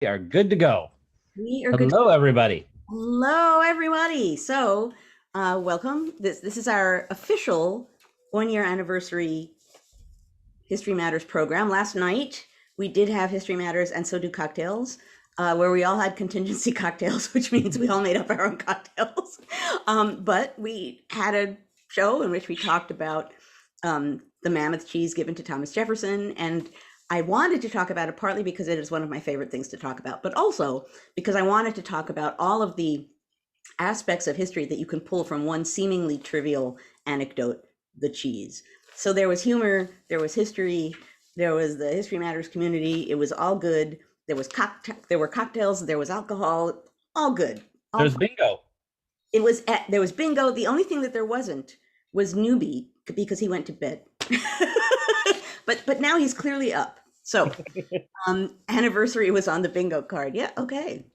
We are good to go. We are good. Hello, everybody. Hello, everybody. Welcome. This is our official 1 year anniversary History Matters program. Last night we did have History Matters, and so do cocktails, where we all had contingency cocktails, which means we all made up our own cocktails. But we had a show in which we talked about the mammoth cheese given to Thomas Jefferson, and I wanted to talk about it partly because it is one of my favorite things to talk about, but also because I wanted to talk about all of the aspects of history that you can pull from one seemingly trivial anecdote, the cheese. So there was humor, there was history, there was the History Matters community. It was all good. There were cocktails, there was alcohol, all good. All There's fun. bingo. There was bingo. The only thing that there wasn't was newbie because he went to bed. But now he's clearly up. Anniversary was on the bingo card. Yeah, okay.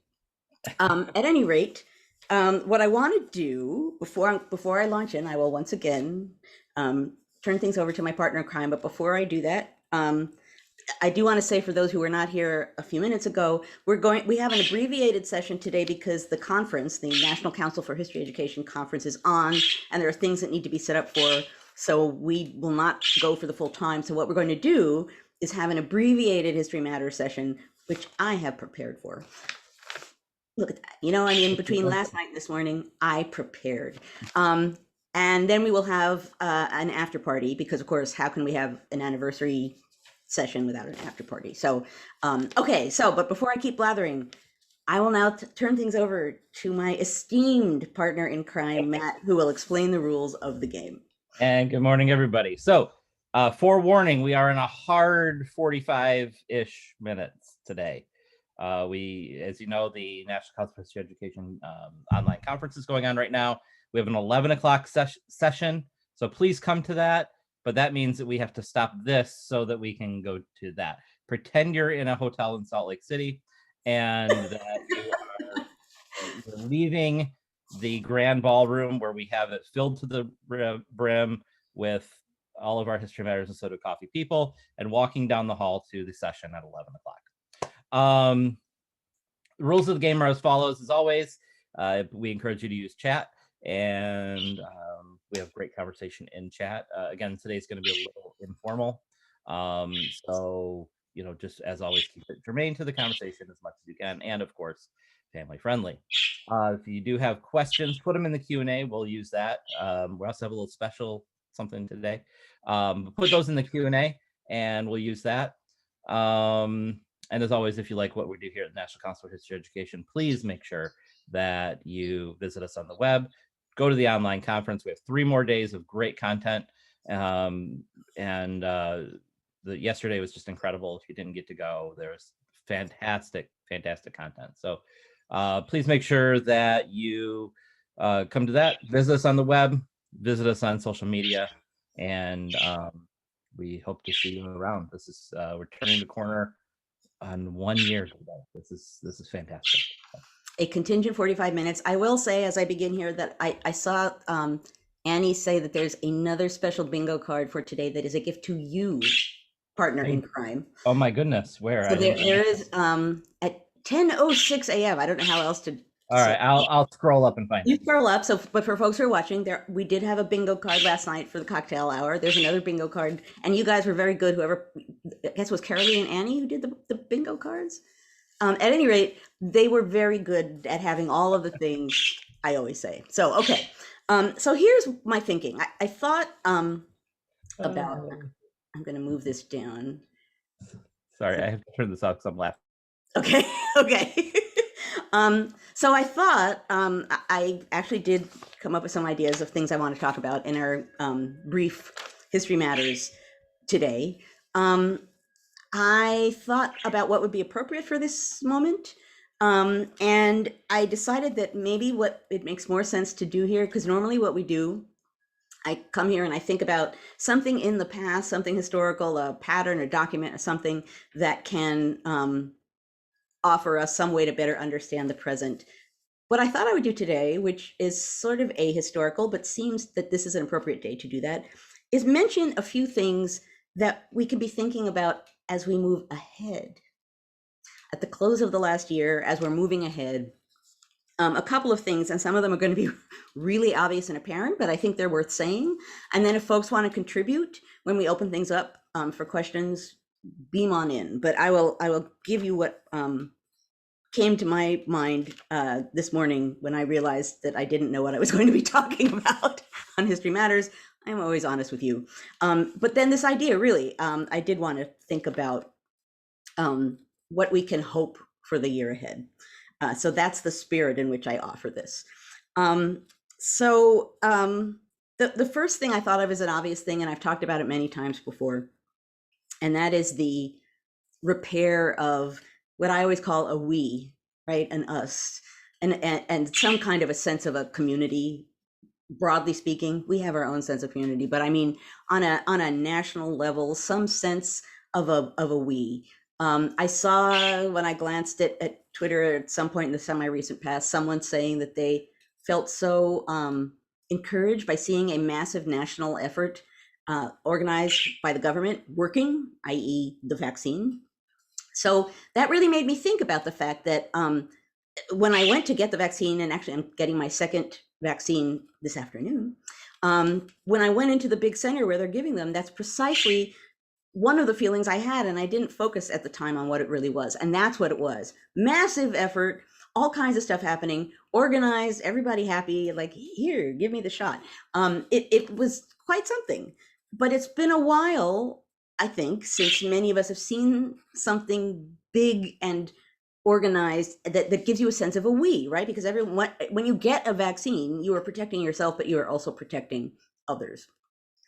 At any rate, what I want to do before I launch in, I will once again turn things over to my partner in crime. But before I do that, I do want to say for those who were not here a few minutes ago, we have an abbreviated session today because the conference, the National Council for History Education conference, is on, and there are things that need to be set up for. So we will not go for the full time. So what we're going to do is have an abbreviated History Matters session, which I have prepared for. Look at that. Between last night and this morning, I prepared. And then we will have an after party because, of course, how can we have an anniversary session without an after party? But before I keep blathering, I will now turn things over to my esteemed partner in crime, Matt, who will explain the rules of the game. And good morning, everybody. Forewarning, we are in a hard 45-ish minutes today. As you know, the National Council for History Education online conference is going on right now. We have an 11 o'clock session, so please come to that. But that means that we have to stop this so that we can go to that. Pretend you're in a hotel in Salt Lake City and that you're leaving the grand ballroom where we have it filled to the brim with all of our History Matters and Soda Coffee people and walking down the hall to the session at 11 o'clock. The rules of the game are as follows. As always, we encourage you to use chat, and we have great conversation in chat. Again, today's going to be a little informal. Just as always, keep it germane to the conversation as much as you can, and of course, family friendly. If you do have questions, put them in the Q&A. We'll use that. We also have a little special something today. Put those in the Q&A, and we'll use that. And as always, if you like what we do here at the National Council for History Education, please make sure that you visit us on the web. Go to the online conference. We have 3 more days of great content. Yesterday was just incredible. If you didn't get to go, there's fantastic content. So please make sure that you come to that. Visit us on the web. Visit us on social media. And we hope to see you around. We're turning the corner on 1 year today. This is fantastic. A contingent 45 minutes. I will say as I begin here that I saw Annie say that there's another special bingo card for today that is a gift to you, partner in crime. Oh my goodness, where? So there is at 10:06 a.m. I don't know how else to. All right, I'll scroll up and find You it. scroll up. But for folks who are watching, we did have a bingo card last night for the cocktail hour. There's another bingo card, and you guys were very good. Whoever, I guess, was Carolee and Annie who did the bingo cards. At any rate, they were very good at having all of the things I always say. So, okay. So here's my thinking. I thought about, I'm going to move this down. Sorry, I have to turn this off because I'm laughing. Okay. Okay. So I thought I actually did come up with some ideas of things I want to talk about in our brief History Matters today. I thought about what would be appropriate for this moment. And I decided that maybe what it makes more sense to do here, because normally what we do, I come here and I think about something in the past, something historical, a pattern, a document, or something that can offer us some way to better understand the present. What I thought I would do today, which is sort of ahistorical, but seems that this is an appropriate day to do that, is mention a few things that we can be thinking about as we move ahead. at the close of the last year, as we're moving ahead, a couple of things, and some of them are going to be really obvious and apparent, but I think they're worth saying. And then if folks want to contribute when we open things up for questions, beam on in. But I will give you what came to my mind this morning when I realized that I didn't know what I was going to be talking about on History Matters. I'm always honest with you. But then this idea, really, I did want to think about what we can hope for the year ahead. So that's the spirit in which I offer this. The first thing I thought of as an obvious thing, and I've talked about it many times before, and that is the repair of what I always call a we, right, an us, and some kind of a sense of a community. Broadly speaking, we have our own sense of community, but I mean on a national level, some sense of a we. I saw when I glanced at Twitter at some point in the semi-recent past, someone saying that they felt so encouraged by seeing a massive national effort organized by the government working, i.e. the vaccine. So that really made me think about the fact that when I went to get the vaccine, and actually I'm getting my second vaccine this afternoon, when I went into the big center where they're giving them, that's precisely one of the feelings I had, and I didn't focus at the time on what it really was. And that's what it was. Massive effort, all kinds of stuff happening, organized, everybody happy, like, here, give me the shot. It was quite something. But it's been a while, I think, since many of us have seen something big and organized that gives you a sense of a we, right? Because everyone, when you get a vaccine, you are protecting yourself, but you are also protecting others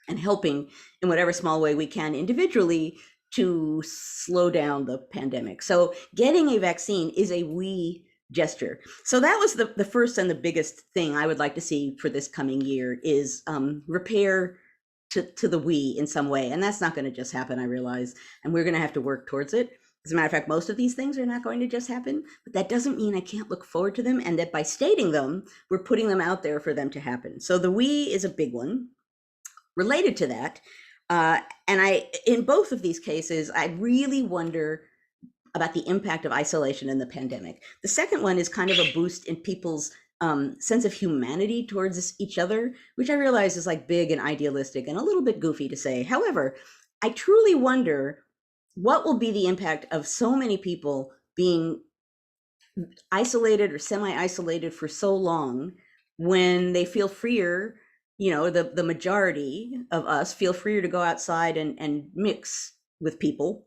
and helping in whatever small way we can individually to slow down the pandemic. So getting a vaccine is a we gesture. So that was the first and the biggest thing I would like to see for this coming year is repair to the we in some way. And that's not going to just happen, I realize, and we're going to have to work towards it. As a matter of fact, most of these things are not going to just happen, but that doesn't mean I can't look forward to them, and that by stating them, we're putting them out there for them to happen. So the we is a big one. Related to that, and in both of these cases, I really wonder about the impact of isolation in the pandemic. The second one is kind of a boost in people's sense of humanity towards each other, which I realize is like big and idealistic and a little bit goofy to say. However, I truly wonder what will be the impact of so many people being isolated or semi-isolated for so long when they feel freer. You know, the majority of us feel freer to go outside and mix with people.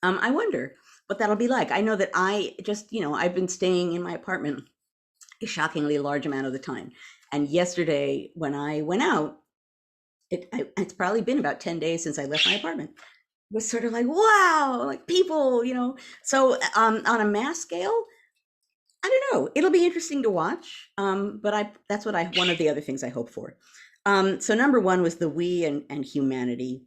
I wonder what that'll be like. I know that I've been staying in my apartment a shockingly large amount of the time. And yesterday when I went out, it's probably been about 10 days since I left my apartment. It was sort of like, wow, like people, So on a mass scale, I don't know. It'll be interesting to watch. But that's one of the other things I hope for. So number one was the we and humanity.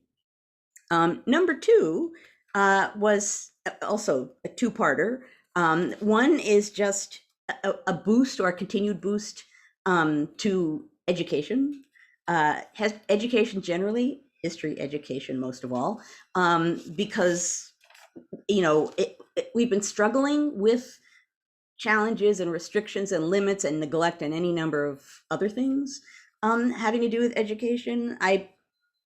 Number two was also a two-parter. One is just a boost or a continued boost to education. Has education generally, history education most of all, because we've been struggling with challenges and restrictions and limits and neglect and any number of other things having to do with education. I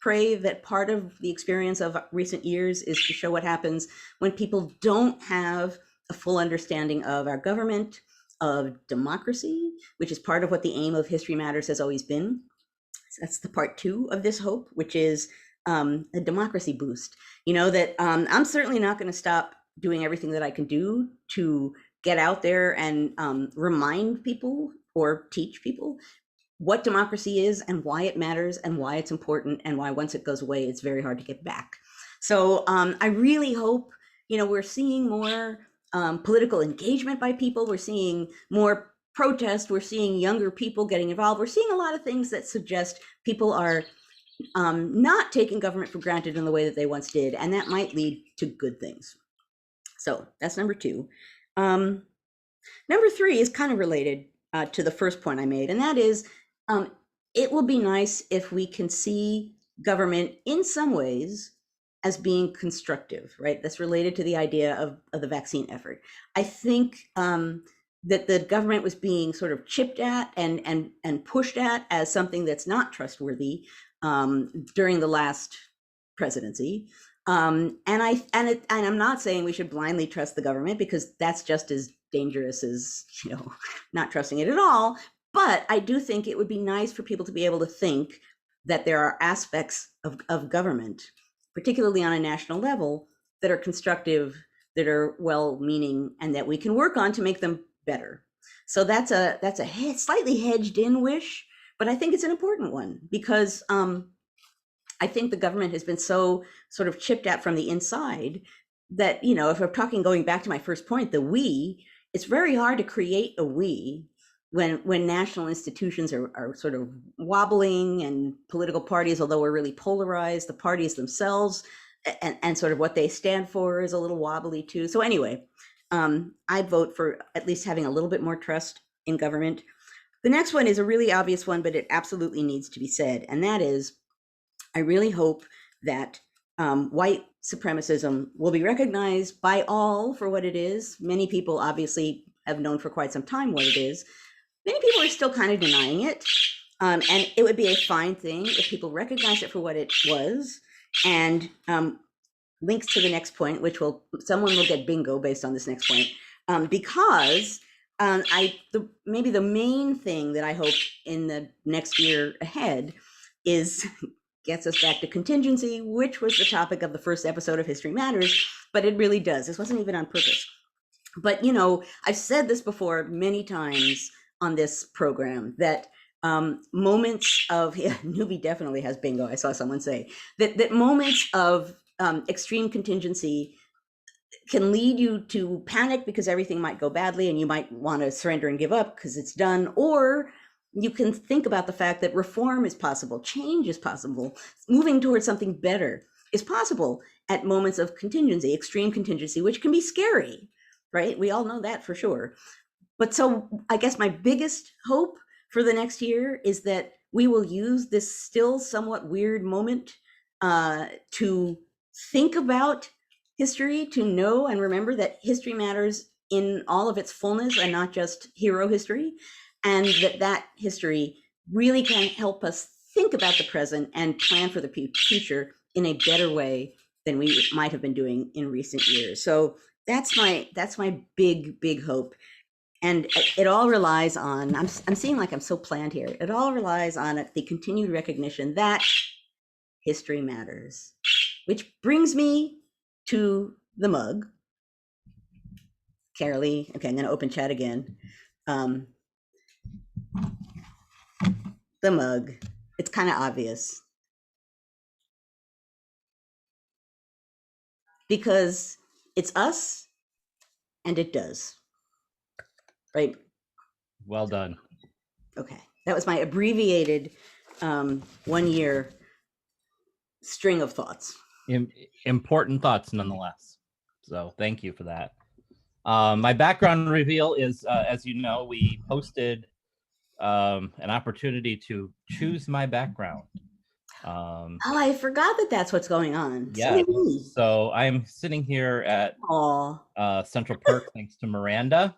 pray that part of the experience of recent years is to show what happens when people don't have a full understanding of our government, of democracy, which is part of what the aim of History Matters has always been. So that's the part two of this hope, which is a democracy boost. That I'm certainly not going to stop doing everything that I can do to get out there and remind people or teach people what democracy is and why it matters and why it's important and why once it goes away, it's very hard to get back. So I really hope, we're seeing more political engagement by people. We're seeing more protest. We're seeing younger people getting involved. We're seeing a lot of things that suggest people are not taking government for granted in the way that they once did. And that might lead to good things. So that's number two. Number three is kind of related to the first point I made, and that is it will be nice if we can see government in some ways as being constructive, right? That's related to the idea of the vaccine effort. I think that the government was being sort of chipped at and pushed at as something that's not trustworthy during the last presidency. And I'm not saying we should blindly trust the government, because that's just as dangerous as, not trusting it at all. But I do think it would be nice for people to be able to think that there are aspects of government, particularly on a national level, that are constructive, that are well-meaning, and that we can work on to make them better. So that's a slightly hedged in wish, but I think it's an important one, because I think the government has been so sort of chipped at from the inside that, if we're talking, going back to my first point, the we, it's very hard to create a we when national institutions are sort of wobbling, and political parties, although we're really polarized, the parties themselves and sort of what they stand for is a little wobbly too. So anyway, I vote for at least having a little bit more trust in government. The next one is a really obvious one, but it absolutely needs to be said. And that is, I really hope that white supremacism will be recognized by all for what it is. Many people obviously have known for quite some time what it is. Many people are still kind of denying it. And it would be a fine thing if people recognize it for what it was. And links to the next point, which someone will get bingo based on this next point, because maybe the main thing that I hope in the next year ahead is gets us back to contingency, which was the topic of the first episode of History Matters, but it really does. This wasn't even on purpose. But, I've said this before many times on this program, that moments of, Newbie definitely has bingo, I saw someone say, that moments of extreme contingency can lead you to panic because everything might go badly and you might want to surrender and give up because it's done, or you can think about the fact that reform is possible, change is possible, moving towards something better is possible at moments of contingency, extreme contingency, which can be scary, right? We all know that for sure. But so I guess my biggest hope for the next year is that we will use this still somewhat weird moment to think about history, to know and remember that history matters in all of its fullness and not just hero history, and that history really can help us think about the present and plan for the future in a better way than we might have been doing in recent years. So that's my big hope. And it all relies on, I'm seeing like I'm so planned here, it all relies on the continued recognition that history matters. Which brings me to the mug. Carolee, okay, I'm going to open chat again. The mug, it's kind of obvious. Because it's us, and it does. Right? Well done. Okay, that was my abbreviated 1 year string of thoughts. Important thoughts nonetheless. So thank you for that. My background reveal is, as you know, we posted an opportunity to choose my background. I forgot that that's what's going on. Yeah. So I'm sitting here at Central Perk, thanks to Miranda.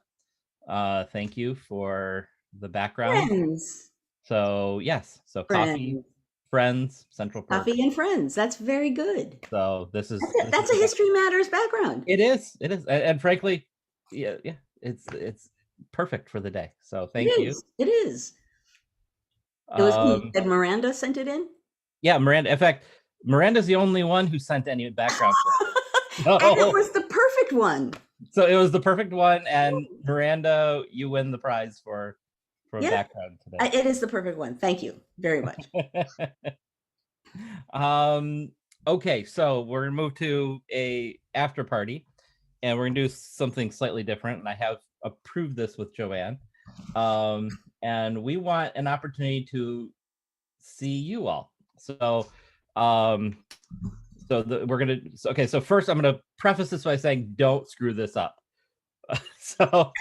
Thank you for the background. Friends. So yes, so Friends. Coffee, Friends, Central Perk. Coffee and Friends. That's very good. So that's a History Matters background. It is, and frankly, yeah, it's perfect for the day. So thank you. It is. It was and Miranda sent it in. Yeah, Miranda. In fact, Miranda's the only one who sent any background. And it was the perfect one. So it was the perfect one, and Miranda, you win the prize for background today. It is the perfect one. Thank you very much. Okay, so we're gonna move to a after party, and we're gonna do something slightly different. And I have approved this with Joanne, and we want an opportunity to see you all. So, we're gonna. Okay, so first I'm gonna preface this by saying, don't screw this up. So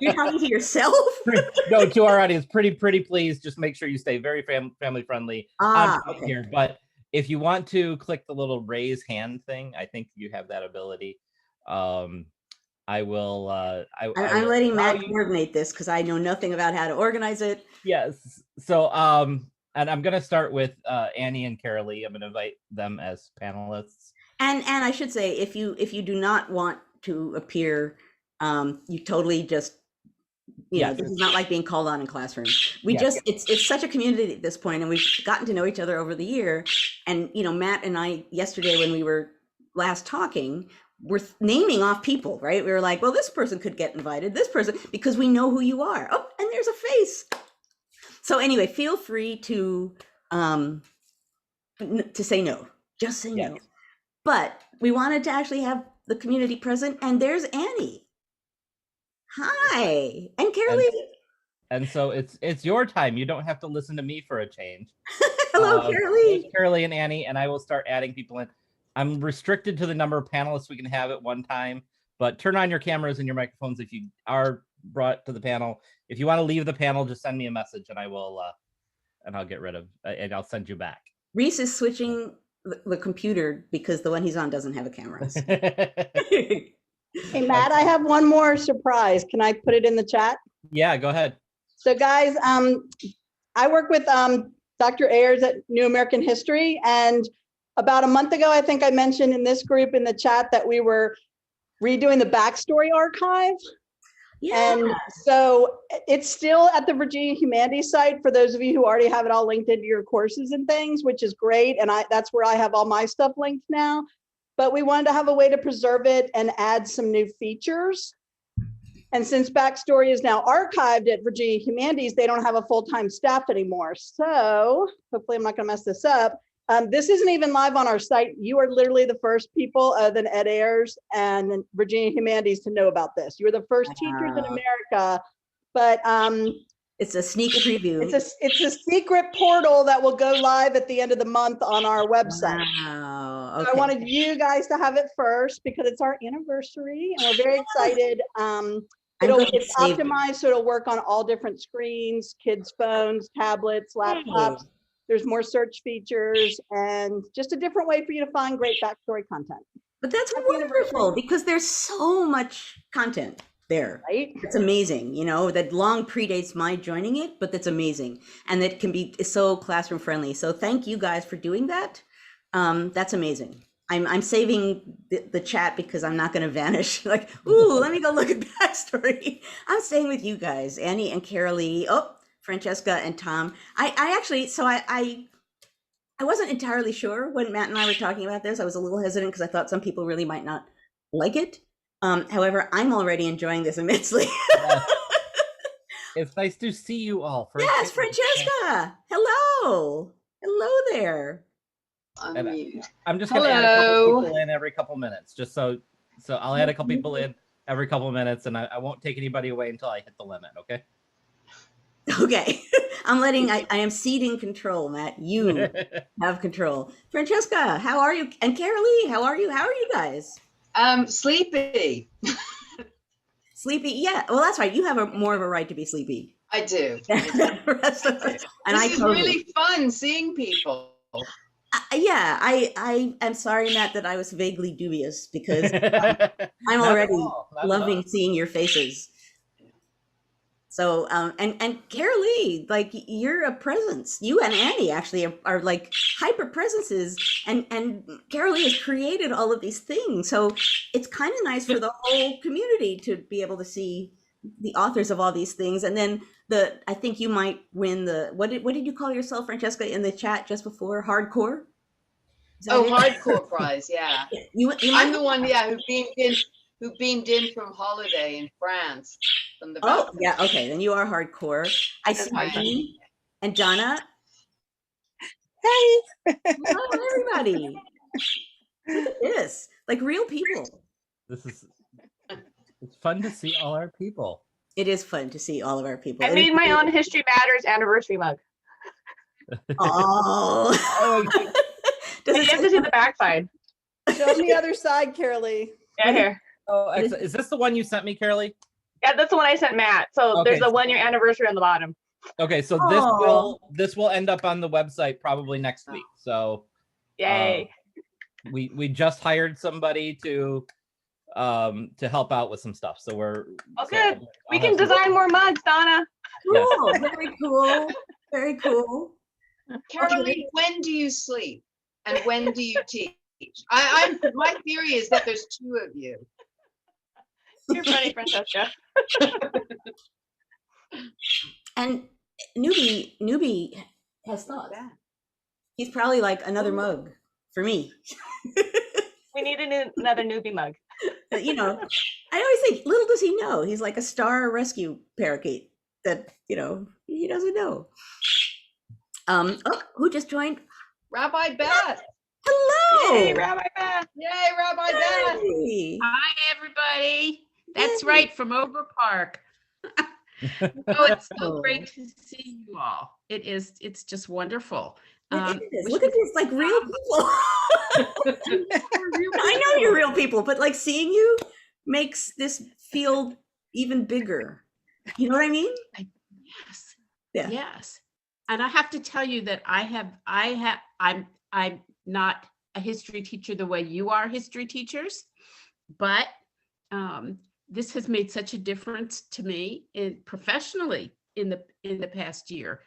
you're talking to yourself? No, to our audience. Pretty please, just make sure you stay very family friendly okay. here. But if you want to click the little raise hand thing, I think you have that ability. I will. I'm letting Matt coordinate this because I know nothing about how to organize it. Yes. So, and I'm gonna start with Annie and Carolee. I'm gonna invite them as panelists. And I should say, if you do not want to appear, you totally just, you know, this is not like being called on in classrooms. We just, it's such a community at this point, and we've gotten to know each other over the year. And, you know, Matt and I, yesterday when we were last talking, we're naming off people, right? We were like, well, this person could get invited, this person, because we know who you are. Oh, and there's a face. So anyway, feel free to say no, just say no. But we wanted to actually have the community present, and there's Annie. Hi, and Carolee. And so it's your time. You don't have to listen to me for a change. Hello, Carolee. Carolee and Annie, and I will start adding people in. I'm restricted to the number of panelists we can have at one time, but turn on your cameras and your microphones if you are brought to the panel. If you want to leave the panel, just send me a message and I will, and I'll get rid of, and I'll send you back. Reese is switching the computer because the one he's on doesn't have a camera. Hey, Matt, I have one more surprise. Can I put it in the chat? Yeah, go ahead. So guys, I work with Dr. Ayers at New American History, and about a month ago, I think I mentioned in this group in the chat that we were redoing the backstory archive. Yeah. And so it's still at the Virginia Humanities site for those of you who already have it all linked into your courses and things, which is great. And that's where I have all my stuff linked now. But we wanted to have a way to preserve it and add some new features. And since backstory is now archived at Virginia Humanities, they don't have a full-time staff anymore. So hopefully I'm not going to mess this up. This isn't even live on our site. You are literally the first people other than Ed Ayers and Virginia Humanities to know about this. You're the first teachers in America, but it's a sneak preview. It's a secret portal that will go live at the end of the month on our website. Wow. Okay. So I wanted you guys to have it first because it's our anniversary and we're very excited. It's optimized, so it'll work on all different screens, kids' phones, tablets, laptops. Hey. There's more search features and just a different way for you to find great backstory content. But that's wonderful because there's so much content there. Right? It's amazing. You know, that long predates my joining it, but that's amazing. And that can be so classroom friendly. So thank you guys for doing that. That's amazing. I'm saving the chat because I'm not going to vanish. Like, ooh, let me go look at backstory. I'm staying with you guys, Annie and Carolee. Oh, Francesca and Tom. I actually, so I wasn't entirely sure when Matt and I were talking about this. I was a little hesitant because I thought some people really might not like it. However, I'm already enjoying this immensely. Yes. It's nice to see you all. Yes, Francesca. Hello. Hello there. I'm just going to add a couple people in every couple minutes, just so I'll add a couple people in every couple minutes, and I won't take anybody away until I hit the limit. Okay. Okay, I am ceding control, Matt. You have control. Francesca, how are you? And Carolee, how are you? How are you guys? Sleepy. Sleepy, yeah. Well, that's right. You have more of a right to be sleepy. I do. This is really fun seeing people. Yeah, I am sorry, Matt, that I was vaguely dubious because I'm already loving seeing your faces. So, and Carolee, like you're a presence. You and Annie actually are like hyper presences, and Carolee has created all of these things. So it's kind of nice for the whole community to be able to see the authors of all these things. And then I think you might win the, what did you call yourself, Francesca, in the chat just before? Hardcore? Hardcore prize, yeah. I'm the one, yeah, who beamed in from holiday in France. From the yeah, okay, then you are hardcore. I see you and Donna. Hey. Hello, everybody. Look at this, like real people. It's fun to see all our people. It is fun to see all of our people. I made my own History Matters anniversary mug. Oh. You have to see the backside. Show me the other side, Carolee. Yeah, here. Oh, excellent. Is this the one you sent me, Carolee? Yeah, that's the one I sent Matt. So there's a 1-year anniversary on the bottom. Okay, so this will end up on the website probably next week. So Yay. We just hired somebody to help out with some stuff. So we're Oh, so good. I'll We have can some- design more mugs, Donna. Yes. Cool, very cool, very cool. Caroline, when do you sleep? And when do you teach? My theory is that there's two of you. You're funny, Francesca. And newbie has thoughts. He's probably like another mug for me. We need another newbie mug. You know, I always think, little does he know, he's like a star rescue parakeet that, you know, he doesn't know. Oh, who just joined? Rabbi Beth. Hello. Yay, Rabbi Beth. Yay, Rabbi Beth. Hey. Hi, everybody. That's Yay. right, from Over Park. Oh, it's so Oh. great to see you all. It's just wonderful. It is. wish Look we at this, like real people. I know you're real people, but like seeing you makes this feel even bigger. You know what I mean? Yes. Yeah. Yes. And I have to tell you that I'm not a history teacher the way you are history teachers, but this has made such a difference to me professionally in the past year.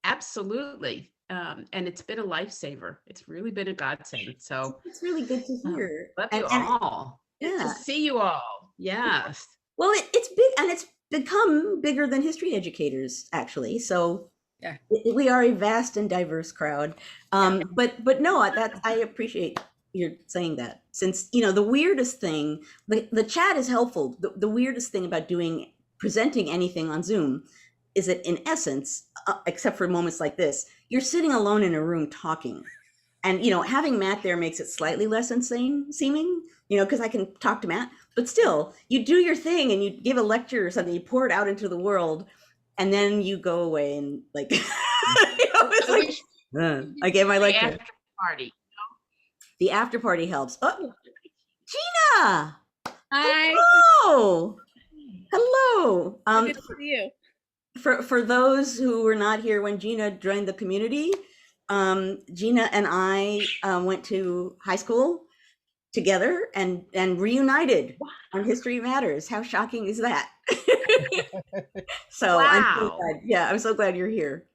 Absolutely. And it's been a lifesaver. It's really been a godsend. So It's really good to hear. love And- you and- all. Good yeah. to see you all. Yes. Well, it's big, and it's become bigger than history educators, actually. So Yeah. we are a vast and diverse crowd. But no, that I appreciate your saying that, since, you know, the weirdest thing, the chat is helpful. The weirdest thing about presenting anything on Zoom is that, in essence, except for moments like this, you're sitting alone in a room talking. And, you know, having Matt there makes it slightly less insane seeming, you know, because I can talk to Matt, but still, you do your thing and you give a lecture or something, you pour it out into the world, and then you go away and like, you know, it's like, I gave my The lecture. after party. The after party helps. Oh, Gina! Hi. Hello! Hello! Good to see you. For those who were not here when Gina joined the community, Gina and I went to high school together and reunited on History Matters. How shocking is that? So I'm so Wow. glad. Yeah, I'm so glad you're here.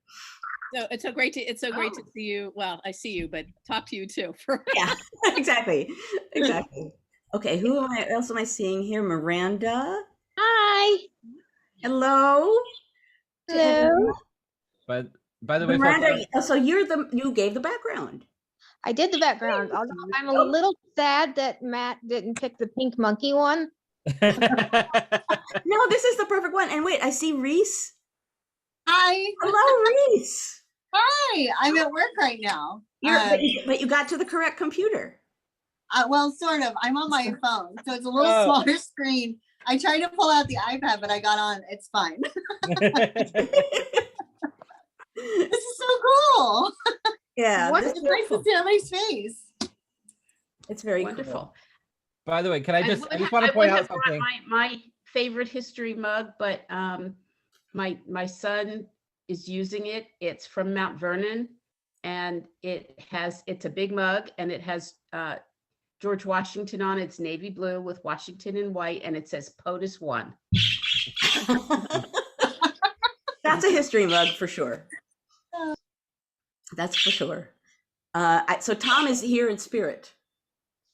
So it's so great to see you. Well, I see you, but talk to you too. Yeah, exactly. Okay, else am I seeing here? Miranda. Hi. Hello. Hello. But by the way, Miranda, folks, so you gave the background. I did the background, although I'm a little sad that Matt didn't pick the pink monkey one. No, this is the perfect one. And wait, I see Reese. Hi. Hello, Reese. Hi. I'm at work right now. But you got to the correct computer. Well, sort of. I'm on my phone, so it's a little smaller screen. I tried to pull out the iPad, but I got on. It's fine. This is so cool. Yeah, It's nice to see everybody's face. it's very Wonderful. cool. by the way, can I just would want to point have out brought something? my favorite history mug, but my son is using it. It's from Mount Vernon, and it's a big mug, and it has George Washington on it. It's navy blue with Washington in white, and it says POTUS 1. That's a history mug for sure. That's for sure. So Tom is here in spirit.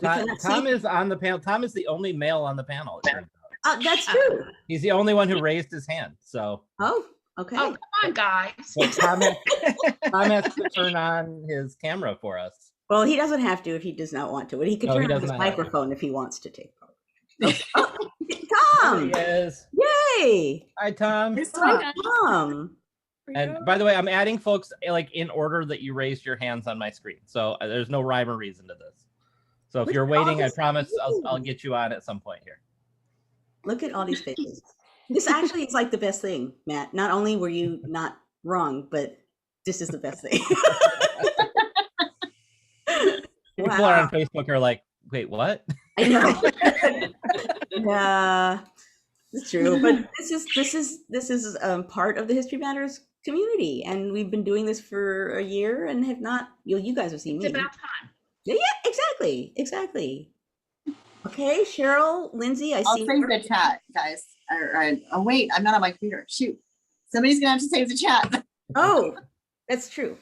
We cannot Tom see- is on the panel. Tom is the only male on the panel. It turns out. That's true. He's the only one who raised his hand. So Oh, okay. Oh, come on, guys. but Tom has to turn on his camera for us. Well, he doesn't have to if he does not want to, but he can No, he turn on does his not have to. microphone if he wants to take part. There Tom! he is. Yay! Hi, Tom. Tom! And by the way, I'm adding folks like in order that you raised your hands on my screen. So there's no rhyme or reason to this. So if Look you're at all waiting, I this promise I'll food. get you on at some point here. Look at all these faces. This actually is like the best thing, Matt. Not only were you not wrong, but this is the best thing. People are on Facebook are like, wait, what? I know. Yeah, it's true. But this is part of the History Matters community, and we've been doing this for a year and have not, you guys have seen me. It's about time. Yeah, exactly. Okay, Cheryl, Lindsay, I'll save the chat, guys. Oh wait, I'm not on my computer. Shoot. Somebody's gonna have to save the chat. Oh, that's true.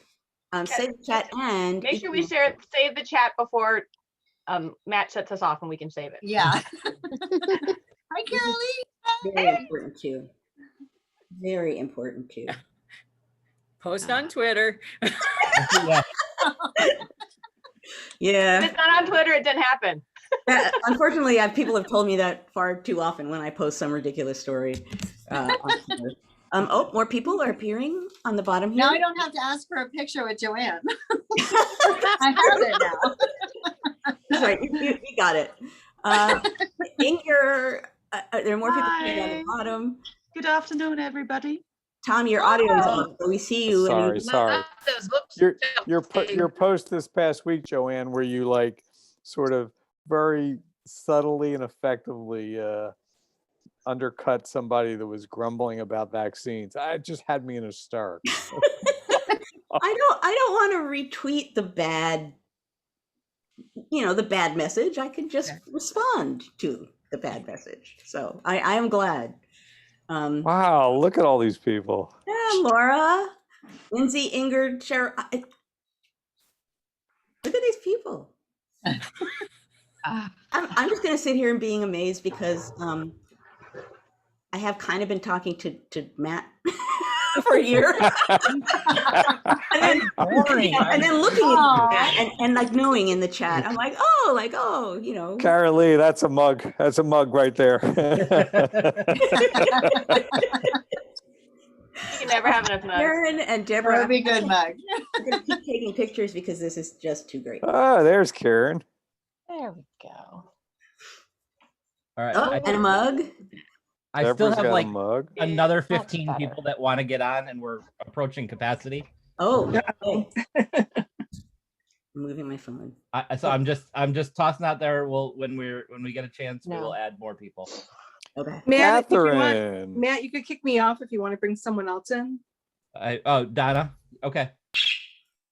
Save the chat and Make sure we save the chat before Matt sets us off and we can save it. Yeah. Hi, Carolee. Very important too. Very important too. Post on Twitter. Yeah. Yeah. If it's not on Twitter, it didn't happen. Unfortunately, people have told me that far too often when I post some ridiculous story. On Twitter. Oh, more people are appearing on the bottom here. Now I don't have to ask for a picture with Joanne. I have it now. That's right. You got it. Inger, there are more people coming on the bottom. Good afternoon, everybody. Tom, your audio is on, so we see you. Sorry. Your post this past week, Joanne, where you like sort of very subtly and effectively undercut somebody that was grumbling about vaccines. It just had me in a stir. I don't want to retweet the bad, the bad message. I can just respond to the bad message. So I am glad. Wow, look at all these people. Yeah, Laura, Lindsay, Ingrid, Cheryl. Look at these people. I'm just going to sit here and being amazed because I have kind of been talking to Matt for a year. and then looking at Matt and like knowing in the chat, I'm like, Carolee, that's a mug. That's a mug right there. You can never have enough mugs. Karen and Deborah. That'd be good, mug. I'm going to keep taking pictures because this is just too great. Oh, there's Karen. There we go. All right. Oh, and a mug. I Deborah's still have got like a mug. another 15 people that want to get on, and we're approaching capacity. Oh, okay. I'm moving my phone. So I'm just tossing out there. When we get a chance, we will add more people. Okay. Matt, Catherine. Matt, you could kick me off if you want to bring someone else in. Donna. Okay.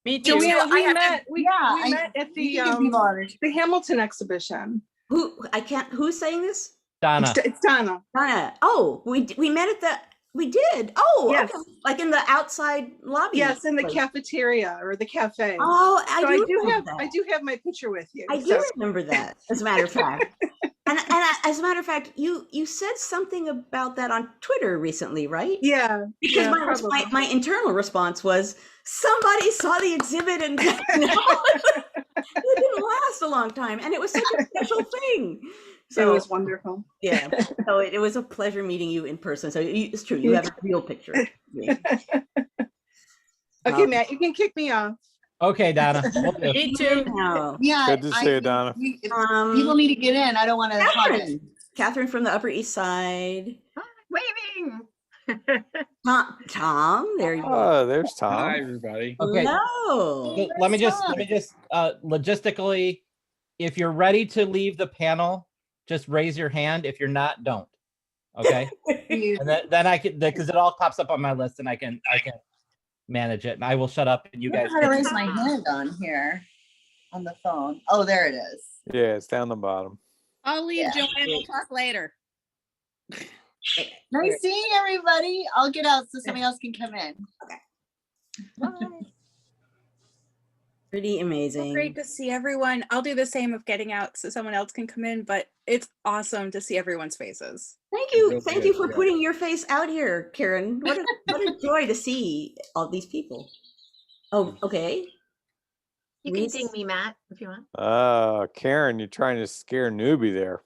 Me too. Joanne, we met at the Hamilton exhibition. Who's saying this? Donna. It's Donna. Donna. Oh, we met at we did. Oh, yes. Okay. Like in the outside lobby. Yes, in the cafeteria or the cafe. Oh, I do have my picture with you. I do remember that, as a matter of fact. and as a matter of fact, you said something about that on Twitter recently, right? Yeah. Because my internal response was somebody saw the exhibit and it didn't last a long time, and it was such a special thing. So it was wonderful. Yeah. So it was a pleasure meeting you in person. So it's true. You have a real picture. Okay, Matt, you can kick me off. Okay, Donna. Me too. Yeah. Good to see you, Donna. People need to get in. I don't want to talk in. Catherine from the Upper East Side. Waving. Tom, there you go. Oh, there's Tom. Hi, everybody. Okay. Hello. So let me just logistically, if you're ready to leave the panel, just raise your hand. If you're not, don't. Okay. And then I can, because it all pops up on my list, and I can manage it, and I will shut up, and you guys. I don't know how to raise my hand on here on the phone. Oh, there it is. Yeah, it's down the bottom. I'll leave, Joanne. We'll talk later. Nice seeing everybody. I'll get out so somebody else can come in. Okay. Bye. Pretty amazing. Great to see everyone. I'll do the same of getting out so someone else can come in, but it's awesome to see everyone's faces. Thank you. Thank you for putting your face out here, Karen. What a joy to see all these people. Oh, okay. You can ding me, Matt, if you want. Karen, you're trying to scare newbie there.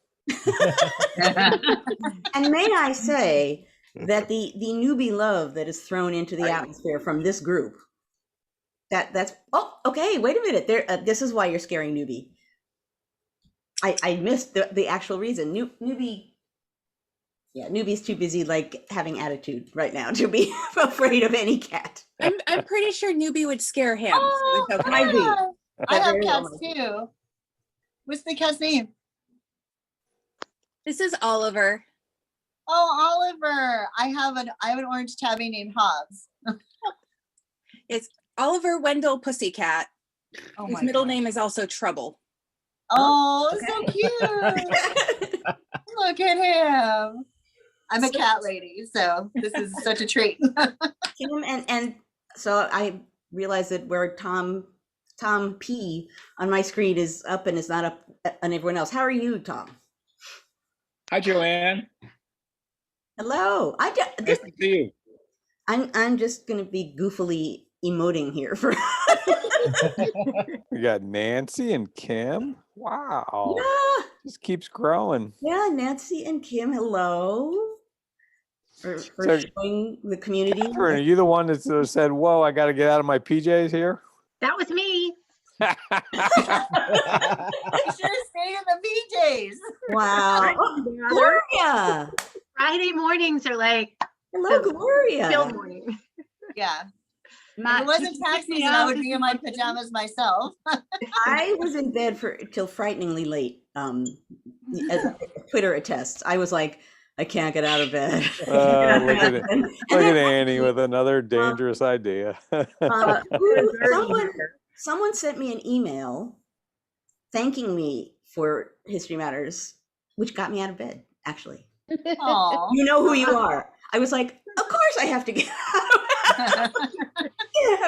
And may I say that the newbie love that is thrown into the atmosphere from this group, that's okay, wait a minute, this is why you're scaring newbie. I missed the actual reason. Newbie's too busy like having attitude right now to be afraid of any cat. I'm pretty sure newbie would scare him. Oh, so might be. I have cats too. What's the cat's name? This is Oliver. Oh, Oliver. I have an orange tabby named Hobbs. It's Oliver Wendell Pussycat. Oh His my middle gosh. name is also Trouble. Oh, Okay. so cute. Look at him. I'm a cat lady, so this is such a treat. Kim, and so I realized that where Tom P on my screen is up and is not up on everyone else. How are you, Tom? Hi, Joanne. Hello. Nice to see you. I'm just gonna be goofily emoting here for. We got Nancy and Kim. Wow. Yeah. Just keeps growing. Yeah, Nancy and Kim, hello. For So- showing the community. Catherine, are you the one that sort of said, whoa, I got to get out of my PJs here? That was me. You should have stayed in the PJs. Wow. Oh, Gloria. Friday mornings are like Hello, the Gloria. chill morning. Yeah. If Matt, it wasn't you tax kicked me season, I out. would be in my pajamas myself. I was in bed till frighteningly late. As Twitter attests. I was like, I can't get out of bed. Look at Annie with another dangerous idea. Someone sent me an email thanking me for History Matters, which got me out of bed, actually. Aw. You know who you are. I was like, of course I have to get out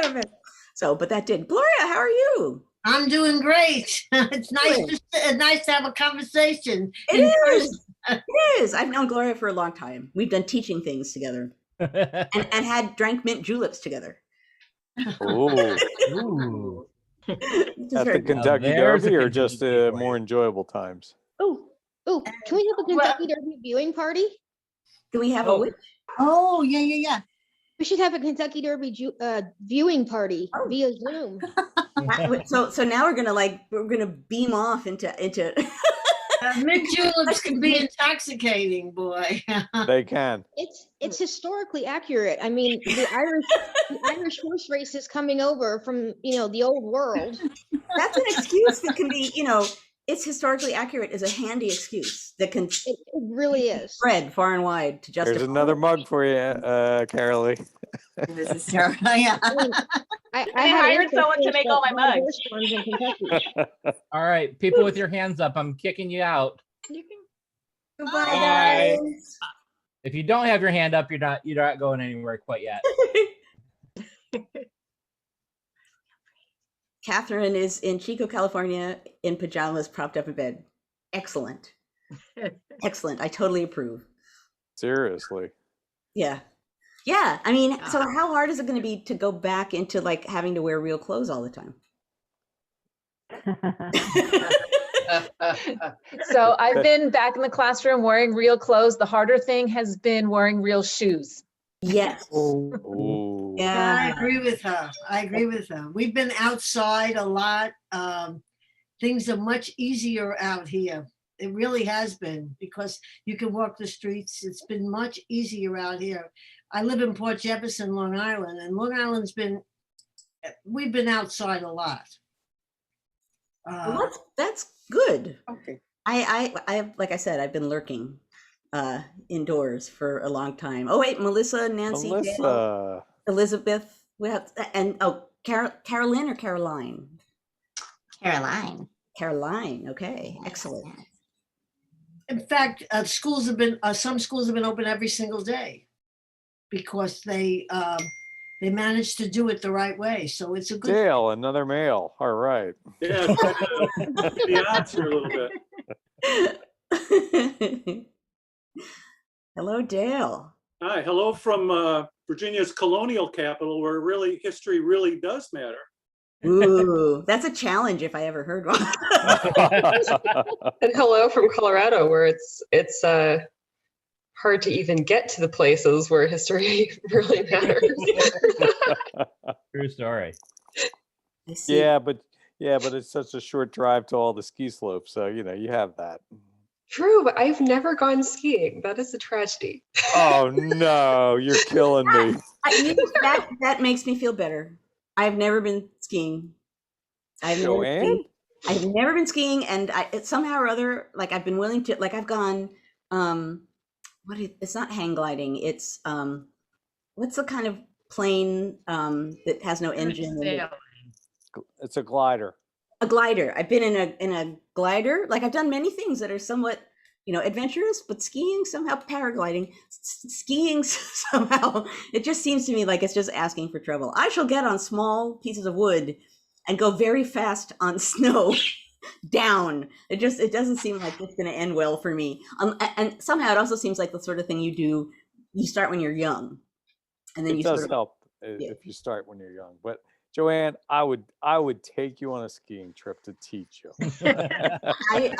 of bed. So, but that did. Gloria, how are you? I'm doing great. It's nice to have a conversation. It is. It is. I've known Gloria for a long time. We've done teaching things together and drank mint juleps together. Ooh. At the Kentucky there's a Derby or Kentucky just more enjoyable times? Oh, can we have a Kentucky Derby viewing party? Do we have a which? Oh, yeah. We should have a Kentucky Derby viewing party via Zoom. So now we're gonna beam off into Mint juleps can be intoxicating, boy. They can. It's historically accurate. I mean, the Irish horse race is coming over from the old world. That's an excuse that can be, it's historically accurate is a handy excuse that can it really is spread far and wide to justify. There's another mug for you, Carolee. This is terrible. Yeah. I hired someone to make all my mugs. All right, people with your hands up, I'm kicking you out. Goodbye, Bye. guys. If you don't have your hand up, you're not going anywhere quite yet. Catherine is in Chico, California, in pajamas, propped up in bed. Excellent. Excellent. I totally approve. Seriously. Yeah. Yeah. I mean, so how hard is it going to be to go back into like having to wear real clothes all the time? So I've been back in the classroom wearing real clothes. The harder thing has been wearing real shoes. Yes. Ooh. Yeah. I agree with her. We've been outside a lot. Things are much easier out here. It really has been because you can walk the streets. It's been much easier out here. I live in Port Jefferson, Long Island, and Long Island's we've been outside a lot. Well, that's good. Okay. I like I said, I've been lurking indoors for a long time. Oh wait, Melissa, Nancy, Dale, Elizabeth, Carolyn or Caroline? Caroline. Okay, excellent. In fact, some schools have been open every single day because they managed to do it the right way. So it's a good. Dale, another male. All right. Yeah, the odds here a little bit. Hello, Dale. Hi, hello from Virginia's colonial capital, where history really does matter. Ooh, that's a challenge if I ever heard one. And hello from Colorado, where it's hard to even get to the places where history really matters. True story. Yeah, but it's such a short drive to all the ski slopes, so you have that. True, but I've never gone skiing. That is a tragedy. Oh no, you're killing me. That makes me feel better. I've never been skiing. I've never been skiing, and somehow or other, like I've been willing to, like I've gone. It's not hang gliding. It's what's the kind of plane that has no engine. And It's a glider. a glider. I've been in a glider. Like I've done many things that are somewhat, adventurous, but skiing somehow, paragliding, skiing somehow, it just seems to me like it's just asking for trouble. I shall get on small pieces of wood and go very fast on snow down. It doesn't seem like it's going to end well for me. And somehow it also seems like the sort of thing you start when you're young, and then It you does sort of, help yeah. if you start when you're young. But Joanne, I would take you on a skiing trip to teach you.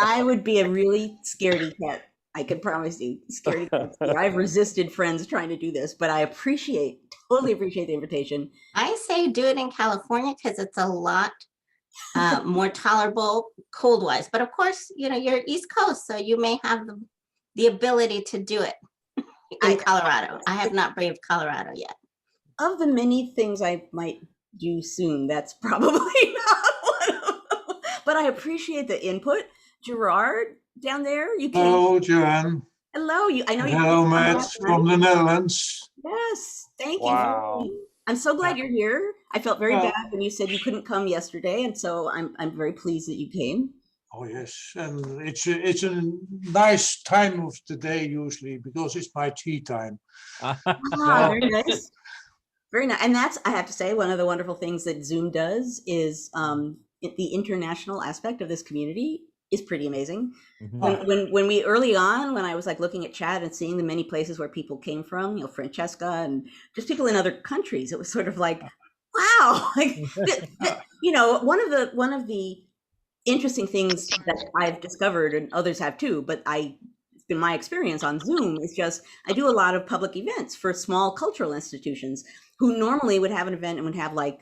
I would be a really scaredy cat. I can promise you, scaredy cat. I've resisted friends trying to do this, but I totally appreciate the invitation. I say do it in California because it's a lot more tolerable cold wise. But of course, you're East Coast, so you may have the ability to do it in Colorado. I have not braved Colorado yet. Of the many things I might do soon, that's probably not one of them. But I appreciate the input. Gerard down there, you can. Hello, Joanne. Hello, I know you. Hello, Matt from the Netherlands. Yes, thank Wow. you. I'm so glad you're here. I felt very bad when you said you couldn't come yesterday, and so I'm very pleased that you came. Oh yes, and it's a nice time of the day usually because it's my tea time. Very nice. Very nice. And that's, I have to say, one of the wonderful things that Zoom does is the international aspect of this community is pretty amazing. Mhm. When we early on, when I was like looking at chat and seeing the many places where people came from, Francesca and just people in other countries, it was sort of like, wow, like, one of the interesting things that I've discovered, and others have too, but it's been my experience on Zoom, is just I do a lot of public events for small cultural institutions who normally would have an event and would have like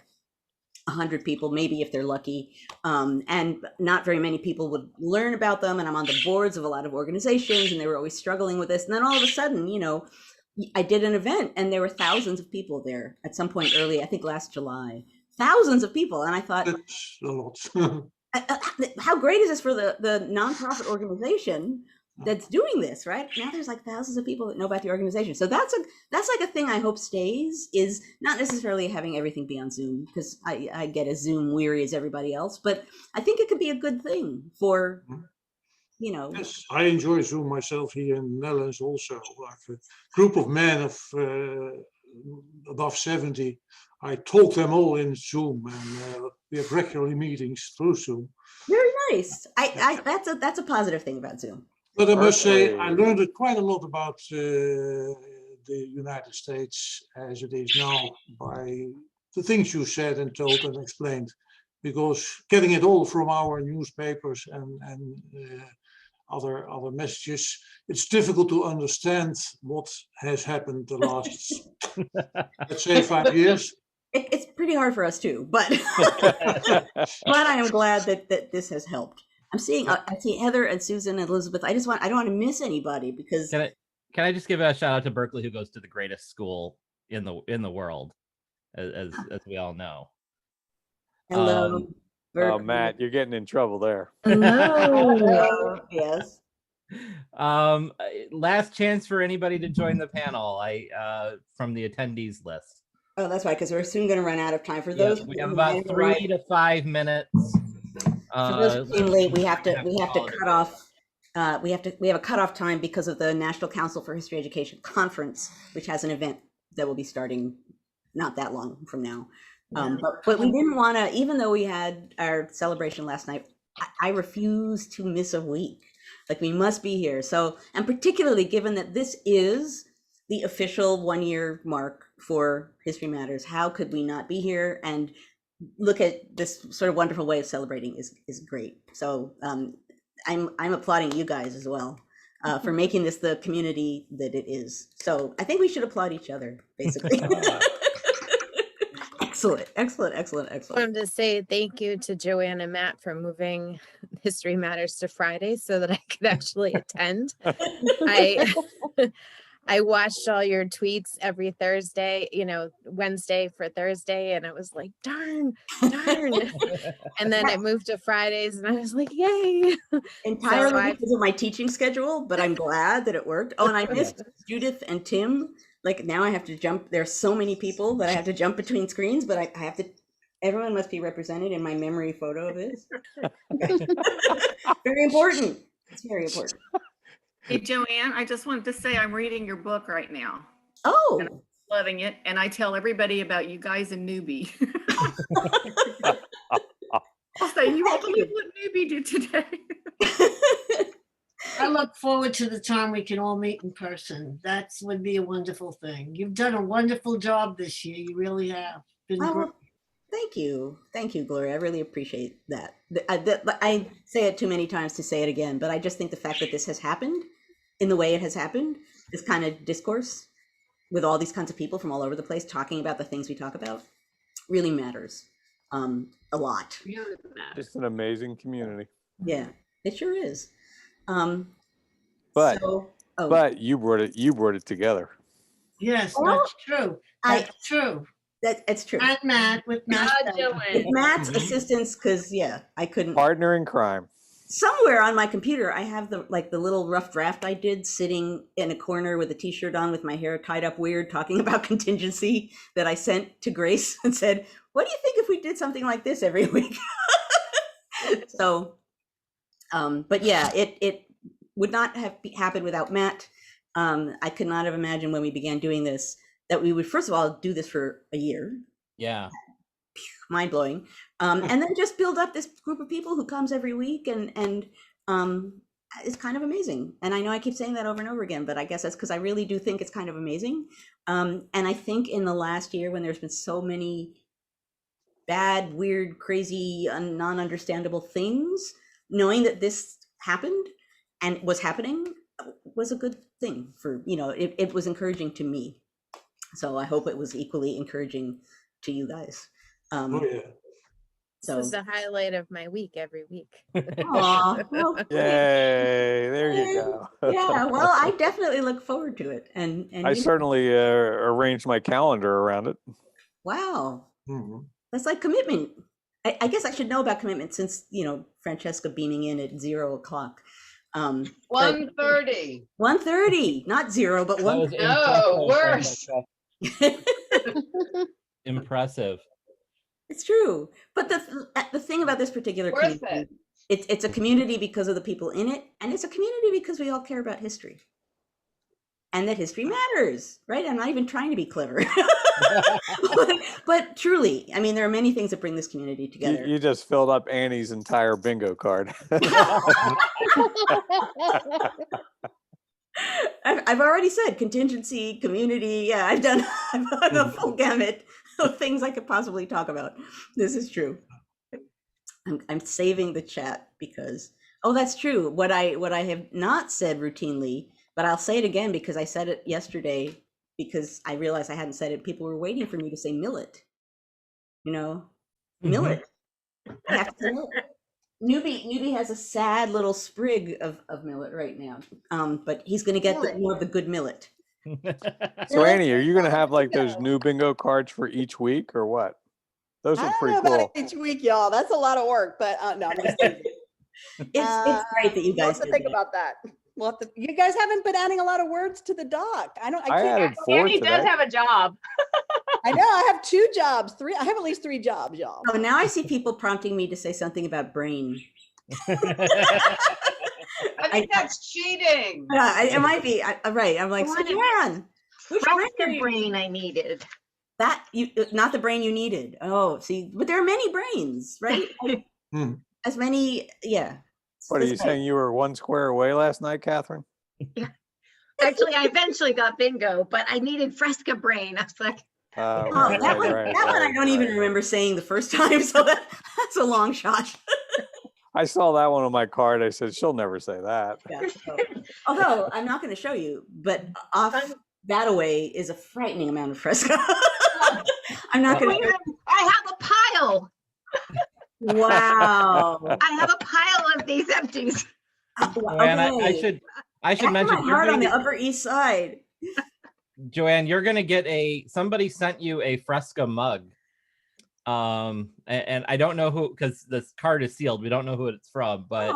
100 people, maybe if they're lucky, and not very many people would learn about them. And I'm on the boards of a lot of organizations, and they were always struggling with this. And then all of a sudden, I did an event, and there were thousands of people there at some point early, I think last July, thousands of people, and I thought, that's a lot. how great is this for the nonprofit organization that's doing this, right? Now there's like thousands of people that know about the organization. So that's like a thing I hope stays, is not necessarily having everything be on Zoom, because I get as Zoom weary as everybody else, but I think it could be a good thing for, Yes, I enjoy Zoom myself here in the Netherlands also. Like a group of men of above 70, I talk them all in Zoom, and we have regularly meetings through Zoom. Very nice. That's a positive thing about Zoom. But I must say, I learned quite a lot about the United States as it is now by the things you said and told and explained, because getting it all from our newspapers and other messages, it's difficult to understand what has happened the last, let's say, 5 years. It's pretty hard for us too, but but I am glad that this has helped. I see Heather and Susan and Elizabeth. I don't want to miss anybody, because Can I just give a shout out to Berkeley, who goes to the greatest school in the world, as we all know. Hello, Oh, Matt, you're getting in trouble there. Hello. Yes. Last chance for anybody to join the panel. From the attendees list. Oh, that's right, because we're soon going to run out of time. For those we have about 3 to 5 minutes. For those who came late, we have to cut off. We have a cutoff time because of the National Council for History Education conference, which has an event that will be starting not that long from now. But we didn't want to, even though we had our celebration last night, I refuse to miss a week. Like, we must be here. So, and particularly given that this is the official 1-year mark for History Matters, how could we not be here and look at this sort of wonderful way of celebrating is great. So I'm applauding you guys as well for making this the community that it is. So I think we should applaud each other, basically. Excellent. I wanted to say thank you to Joanne and Matt for moving History Matters to Friday so that I could actually attend. I watched all your tweets every Thursday, Wednesday for Thursday, and I was like, darn. And then it moved to Fridays, and I was like, yay. Entirely because of my teaching schedule, but I'm glad that it worked. Oh, and I missed Judith and Tim, like now I have to jump. There's so many people that I have to jump between screens, but I have to. Everyone must be represented in my memory photo of this. Very important. It's very important. Hey, Joanne, I just wanted to say I'm reading your book right now. Oh, and I'm loving it. And I tell everybody about you guys in Newbie. I'll say, you won't believe what Newbie did today. I look forward to the time we can all meet in person. That would be a wonderful thing. You've done a wonderful job this year. You really have. Been great. Thank you. Thank you, Gloria. I really appreciate that. I say it too many times to say it again, but I just think the fact that this has happened in the way it has happened, this kind of discourse with all these kinds of people from all over the place talking about the things we talk about really matters a lot. It's an amazing community. Yeah, it sure is. But you brought it together. Yes, that's true. That's true. It's true. And Matt with Matt's assistance, because I couldn't. Partner in crime. Somewhere on my computer, I have the little rough draft I did sitting in a corner with a t-shirt on with my hair tied up weird, talking about contingency that I sent to Grace and said, "What do you think if we did something like this every week?" So, but yeah, it would not have happened without Matt. I could not have imagined when we began doing this that we would, first of all, do this for a year. Yeah. Mind blowing. And then just build up this group of people who comes every week and it's kind of amazing. And I know I keep saying that over and over again, but I guess that's because I really do think it's kind of amazing. And I think in the last year when there's been so many bad, weird, crazy, non-understandable things, knowing that this happened and was happening was a good thing for, it was encouraging to me. So I hope it was equally encouraging to you guys. This is the highlight of my week every week. Aw, well, Yay! There you go. Yeah, well, I definitely look forward to it, and I certainly arranged my calendar around it. Wow, that's like commitment. I guess I should know about commitment since Francesca beaming in at 0 o'clock. 1:30. 1:30, not 0, but 1. No, worse. Impressive. It's true, but the thing about this particular community, it's a community because of the people in it, and it's a community because we all care about history, and that history matters, right? I'm not even trying to be clever, but truly, I mean, there are many things that bring this community together. You just filled up Annie's entire bingo card. I've already said contingency, community. Yeah, I've done a full gamut of things I could possibly talk about. This is true. I'm saving the chat because that's true. What I have not said routinely, but I'll say it again because I said it yesterday because I realized I hadn't said it. People were waiting for me to say millet. Millet. I have to say millet. Newbie has a sad little sprig of millet right now, but he's going to get more of the good millet. So Annie, are you going to have like those new bingo cards for each week or what? Those are pretty cool. About each week, y'all. That's a lot of work, but no, I'm just kidding. It's great that you guys we'll have to think about that. You guys haven't been adding a lot of words to the doc. I added 4 Annie today. does have a job. I know. I have 2 jobs. 3. I have at least 3 jobs, y'all. Oh, now I see people prompting me to say something about brain. I think that's cheating. It might be. Right. I'm like, Joanne, which brain I needed. That not the brain you needed. Oh, see, but there are many brains, right? As many, yeah. What are you saying? You were 1 square away last night, Catherine? Yeah. Actually, I eventually got bingo, but I needed Fresca brain. I was like, that one I don't even remember saying the first time, so that's a long shot. I saw that one on my card. I said, she'll never say that. Yeah, although I'm not going to show you, but off that away is a frightening amount of Fresca. I'm not going to. I have a pile. Wow. I have a pile of these empties. Joanne, I should mention hard on the Upper East Side. Joanne, you're gonna get somebody sent you a Fresca mug. And I don't know who, because this card is sealed. We don't know who it's from, but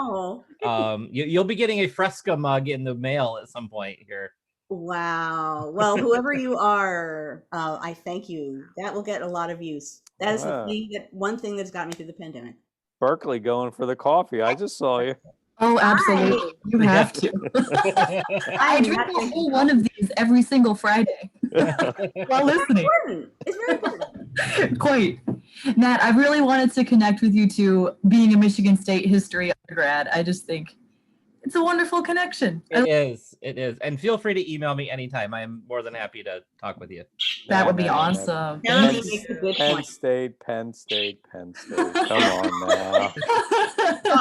you'll be getting a Fresca mug in the mail at some point here. Wow. Well, whoever you are, I thank you. That will get a lot of use. That is the thing one thing that's got me through the pandemic. Berkeley going for the coffee. I just saw you. Oh, absolutely. You have to. I drink a whole one of these every single Friday while listening. It's very important. Quite. Matt, I really wanted to connect with you too, being a Michigan State history undergrad. I just think it's a wonderful connection. It is. And feel free to email me anytime. I am more than happy to talk with you. That would be awesome. Melanie makes a good Penn point. State. Come on now.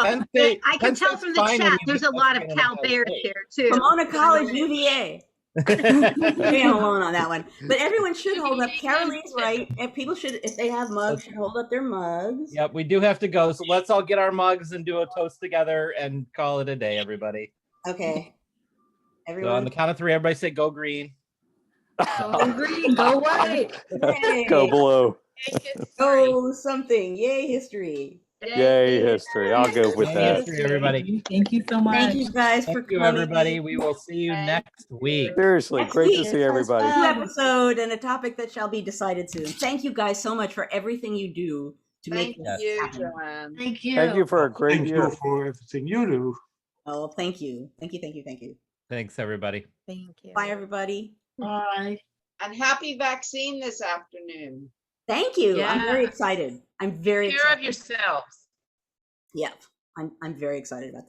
Penn State, I can Penn tell State's from the fine when chat, you there's beat a lot of Michigan Cal and Penn Bears State. here too. Pomona College, UVA. Stay alone on that one. But everyone should hold up. Caroline's right. And people should, if they have mugs, should hold up their mugs. Yep, we do have to go. So let's all get our mugs and do a toast together and call it a day, everybody. Okay. So on Everyone. the count of 3, everybody say go green. Go green, go white. Yay. Go blue. Go something. Yay, history. Yay, history. I'll go with Yay, that. history, everybody. Thank you so much. Thank you guys for Thank you, coming. everybody. We will see you next week. Seriously, Next great to week. see everybody. New episode and a topic that shall be decided soon. Thank you guys so much for everything you do to make Thank this you, happen. Joanne. Thank you. Thank you for a great Thank year. you for everything you do. Oh, thank you. Thank you. Thanks, everybody. Thank you. Bye, everybody. Bye. And happy vaccine this afternoon. Thank you. I'm very Yes. excited. I'm very Take care excited. of yourselves. Yep. I'm very excited about that.